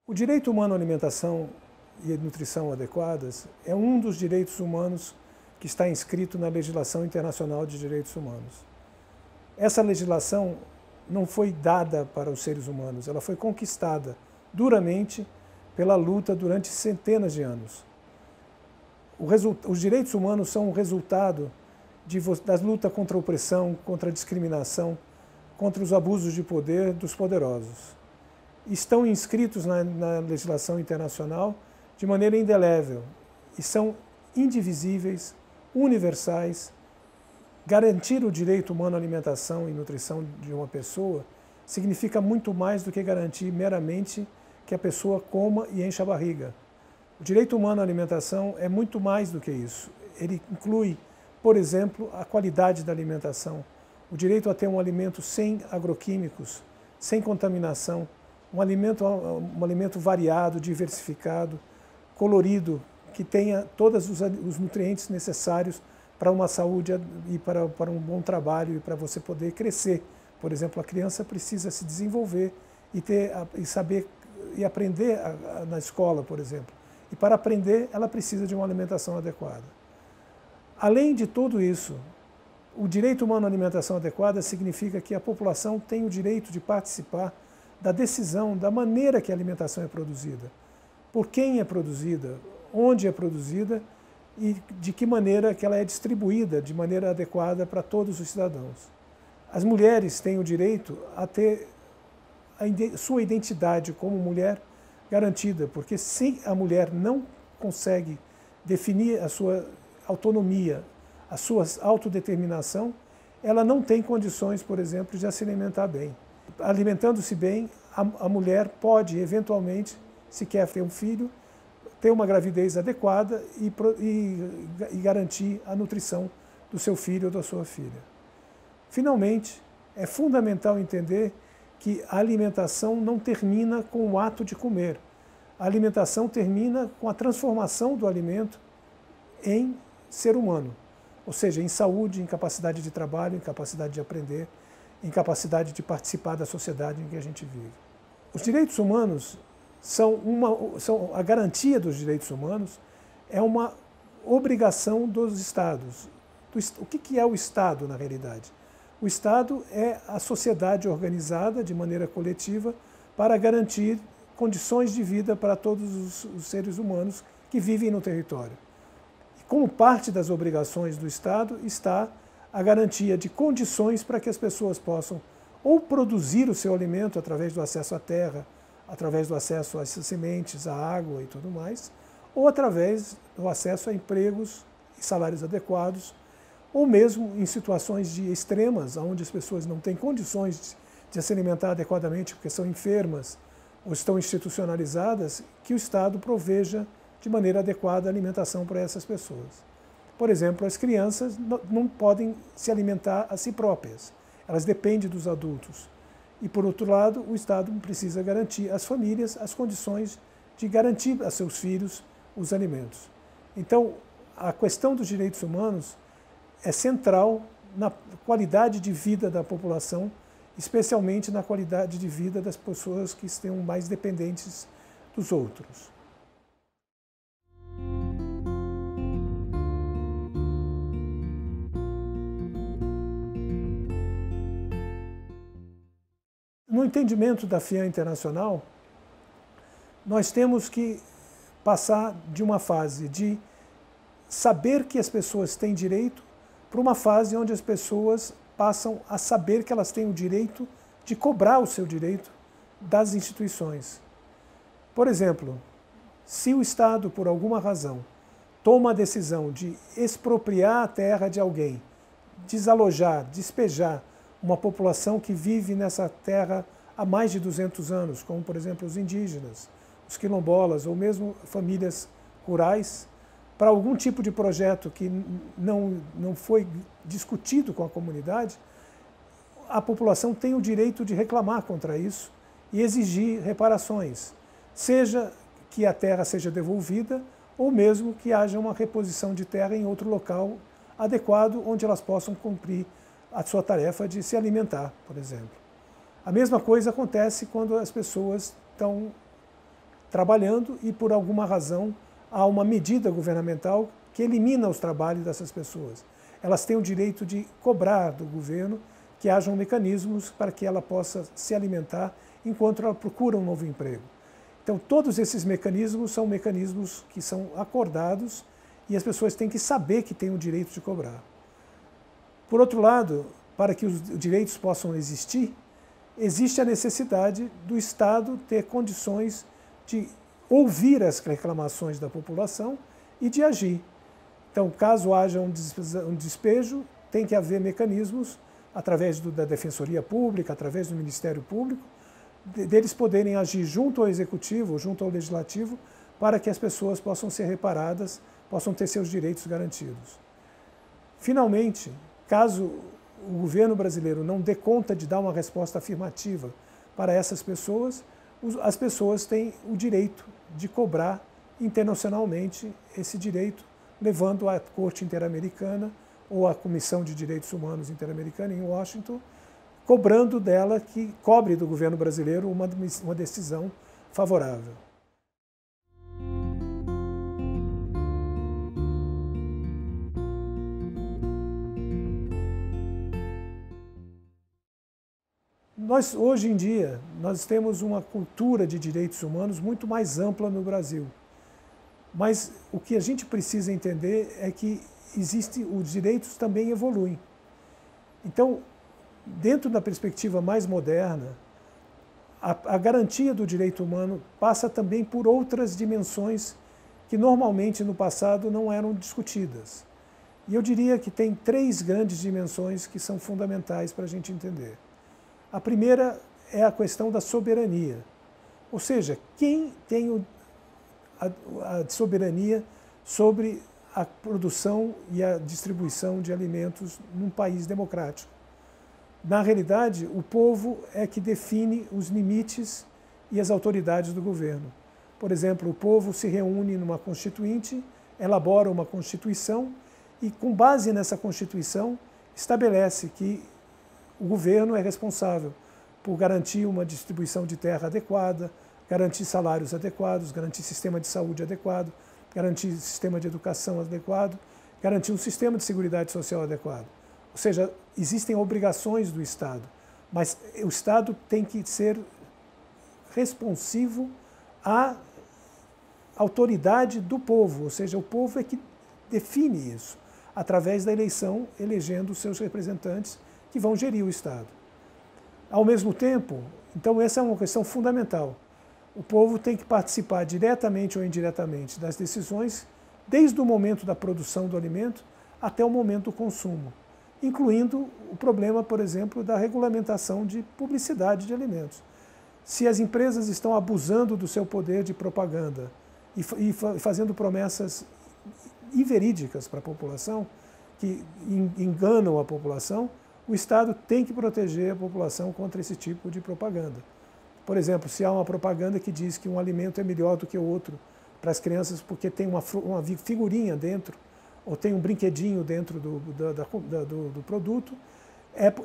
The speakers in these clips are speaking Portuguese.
O direito humano à alimentação e nutrição adequadas é um dos direitos humanos que está inscrito na legislação internacional de direitos humanos. Essa legislação não foi dada para os seres humanos, ela foi conquistada duramente pela luta durante centenas de anos. Os direitos humanos são o resultado da luta contra a opressão, contra a discriminação, contra os abusos de poder dos poderosos. Estão inscritos na legislação internacional de maneira indelével e são indivisíveis, universais. Garantir o direito humano à alimentação e nutrição de uma pessoa significa muito mais do que garantir meramente que a pessoa coma e encha a barriga. O direito humano à alimentação é muito mais do que isso. Ele inclui, por exemplo, a qualidade da alimentação, o direito a ter um alimento sem agroquímicos, sem contaminação, um alimento variado, diversificado, colorido, que tenha todos os nutrientes necessários para uma saúde e para um bom trabalho e para você poder crescer. Por exemplo, a criança precisa se desenvolver e saber e aprender na escola, por exemplo. E para aprender, ela precisa de uma alimentação adequada. Além de tudo isso, o direito humano à alimentação adequada significa que a população tem o direito de participar da decisão, da maneira que a alimentação é produzida, por quem é produzida, onde é produzida e de que maneira que ela é distribuída de maneira adequada para todos os cidadãos. As mulheres têm o direito a ter sua identidade como mulher garantida, porque se a mulher não consegue definir a sua autonomia, a sua autodeterminação, ela não tem condições, por exemplo, de se alimentar bem. Alimentando-se bem, a mulher pode, eventualmente, se quer ter um filho, ter uma gravidez adequada e garantir a nutrição do seu filho ou da sua filha. Finalmente, é fundamental entender que a alimentação não termina com o ato de comer. A alimentação termina com a transformação do alimento em ser humano, ou seja, em saúde, em capacidade de trabalho, em capacidade de aprender, em capacidade de participar da sociedade em que a gente vive. Os direitos humanos a garantia dos direitos humanos é uma obrigação dos Estados. O que é o Estado, na realidade? O Estado é a sociedade organizada de maneira coletiva para garantir condições de vida para todos os seres humanos que vivem no território. E como parte das obrigações do Estado está a garantia de condições para que as pessoas possam ou produzir o seu alimento através do acesso à terra, através do acesso às sementes, à água e tudo mais, ou através do acesso a empregos e salários adequados, ou mesmo em situações extremas, onde as pessoas não têm condições de se alimentar adequadamente porque são enfermas ou estão institucionalizadas, que o Estado proveja de maneira adequada a alimentação para essas pessoas. Por exemplo, as crianças não podem se alimentar a si próprias, elas dependem dos adultos. E, por outro lado, o Estado precisa garantir às famílias as condições de garantir a seus filhos os alimentos. Então, a questão dos direitos humanos é central na qualidade de vida da população, especialmente na qualidade de vida das pessoas que estão mais dependentes dos outros. No entendimento da FIAN Internacional, nós temos que passar de uma fase de saber que as pessoas têm direito para uma fase onde as pessoas passam a saber que elas têm o direito de cobrar o seu direito das instituições. Por exemplo, se o Estado, por alguma razão, toma a decisão de expropriar a terra de alguém, desalojar, despejar uma população que vive nessa terra há mais de 200 anos, como, por exemplo, os indígenas, os quilombolas ou mesmo famílias rurais, para algum tipo de projeto que não foi discutido com a comunidade, a população tem o direito de reclamar contra isso e exigir reparações, seja que a terra seja devolvida ou mesmo que haja uma reposição de terra em outro local adequado, onde elas possam cumprir a sua tarefa de se alimentar, por exemplo. A mesma coisa acontece quando as pessoas trabalhando e, por alguma razão, há uma medida governamental que elimina os trabalhos dessas pessoas. Elas têm o direito de cobrar do governo que hajam mecanismos para que ela possa se alimentar enquanto ela procura um novo emprego. Então, todos esses mecanismos são mecanismos que são acordados e as pessoas têm que saber que têm o direito de cobrar. Por outro lado, para que os direitos possam existir, existe a necessidade do Estado ter condições de ouvir as reclamações da população e de agir. Então, caso haja um despejo, tem que haver mecanismos, através da Defensoria Pública, através do Ministério Público, deles poderem agir junto ao Executivo, junto ao Legislativo, para que as pessoas possam ser reparadas, possam ter seus direitos garantidos. Finalmente, caso o governo brasileiro não dê conta de dar uma resposta afirmativa para essas pessoas, as pessoas têm o direito de cobrar internacionalmente esse direito, levando à Corte Interamericana ou à Comissão de Direitos Humanos Interamericana em Washington, cobrando dela que cobre do governo brasileiro uma decisão favorável. Hoje em dia, nós temos uma cultura de direitos humanos muito mais ampla no Brasil. Mas o que a gente precisa entender é que os direitos também evoluem. Então, dentro da perspectiva mais moderna, a garantia do direito humano passa também por outras dimensões que normalmente no passado não eram discutidas. E eu diria que tem 3 grandes dimensões que são fundamentais para a gente entender. A primeira é a questão da soberania, ou seja, quem tem a soberania sobre a produção e a distribuição de alimentos num país democrático. Na realidade, o povo é que define os limites e as autoridades do governo. Por exemplo, o povo se reúne numa constituinte, elabora uma constituição e, com base nessa constituição, estabelece que o governo é responsável por garantir uma distribuição de terra adequada, garantir salários adequados, garantir sistema de saúde adequado, garantir sistema de educação adequado, garantir um sistema de seguridade social adequado. Ou seja, existem obrigações do Estado, mas o Estado tem que ser responsivo à autoridade do povo, ou seja, o povo é que define isso, através da eleição, elegendo os seus representantes que vão gerir o Estado. Ao mesmo tempo, então essa é uma questão fundamental. O povo tem que participar diretamente ou indiretamente das decisões, desde o momento da produção do alimento até o momento do consumo, incluindo o problema, por exemplo, da regulamentação de publicidade de alimentos. Se as empresas estão abusando do seu poder de propaganda e fazendo promessas inverídicas para a população, que enganam a população, o Estado tem que proteger a população contra esse tipo de propaganda. Por exemplo, se há uma propaganda que diz que um alimento é melhor do que o outro para as crianças porque tem uma figurinha dentro, ou tem um brinquedinho dentro do produto,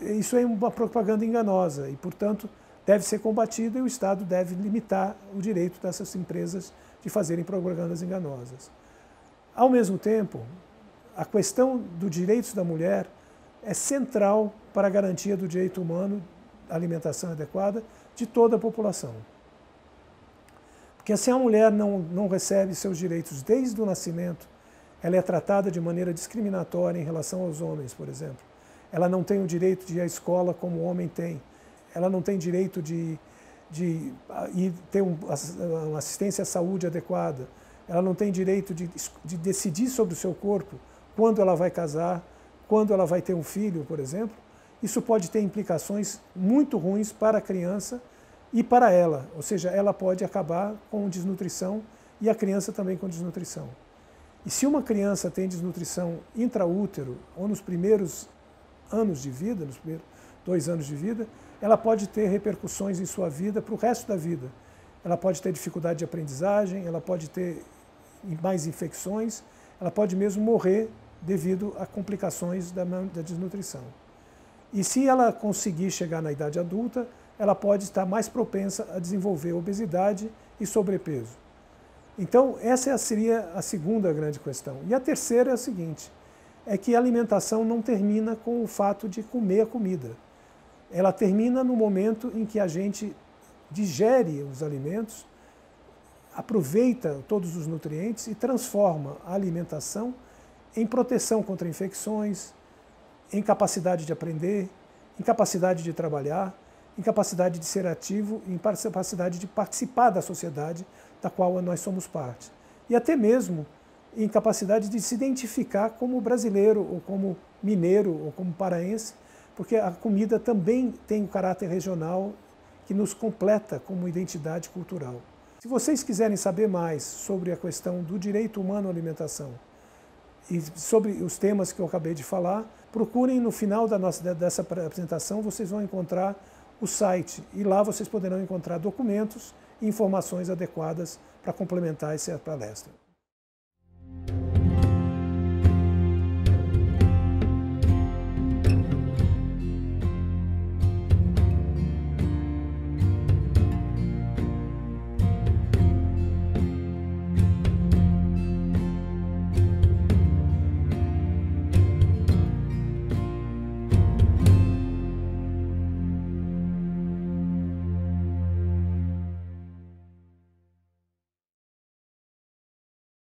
isso é uma propaganda enganosa e, portanto, deve ser combatida e o Estado deve limitar o direito dessas empresas de fazerem propagandas enganosas. Ao mesmo tempo, a questão dos direitos da mulher é central para a garantia do direito humano à alimentação adequada de toda a população. Porque se a mulher não recebe seus direitos desde o nascimento, ela é tratada de maneira discriminatória em relação aos homens, por exemplo. Ela não tem o direito de ir à escola como o homem tem. Ela não tem direito de ter uma assistência à saúde adequada. Ela não tem direito de decidir sobre o seu corpo, quando ela vai casar, quando ela vai ter um filho, por exemplo. Isso pode ter implicações muito ruins para a criança e para ela, ou seja, ela pode acabar com desnutrição e a criança também com desnutrição. E se uma criança tem desnutrição intraútero ou nos primeiros anos de vida, nos primeiros 2 anos de vida, ela pode ter repercussões em sua vida para o resto da vida. Ela pode ter dificuldade de aprendizagem, ela pode ter mais infecções, ela pode mesmo morrer devido a complicações da desnutrição. E se ela conseguir chegar na idade adulta, ela pode estar mais propensa a desenvolver obesidade e sobrepeso. Então, essa seria a segunda grande questão. E a terceira é a seguinte, é que a alimentação não termina com o fato de comer a comida. Ela termina no momento em que a gente digere os alimentos, aproveita todos os nutrientes e transforma a alimentação em proteção contra infecções, em capacidade de aprender, em capacidade de trabalhar, em capacidade de ser ativo, em capacidade de participar da sociedade da qual nós somos parte. E até mesmo em capacidade de se identificar como brasileiro, ou como mineiro, ou como paraense, porque a comida também tem um caráter regional que nos completa como identidade cultural. Se vocês quiserem saber mais sobre a questão do direito humano à alimentação e sobre os temas que eu acabei de falar, procurem no final dessa apresentação, vocês vão encontrar o site e lá vocês poderão encontrar documentos e informações adequadas para complementar essa palestra.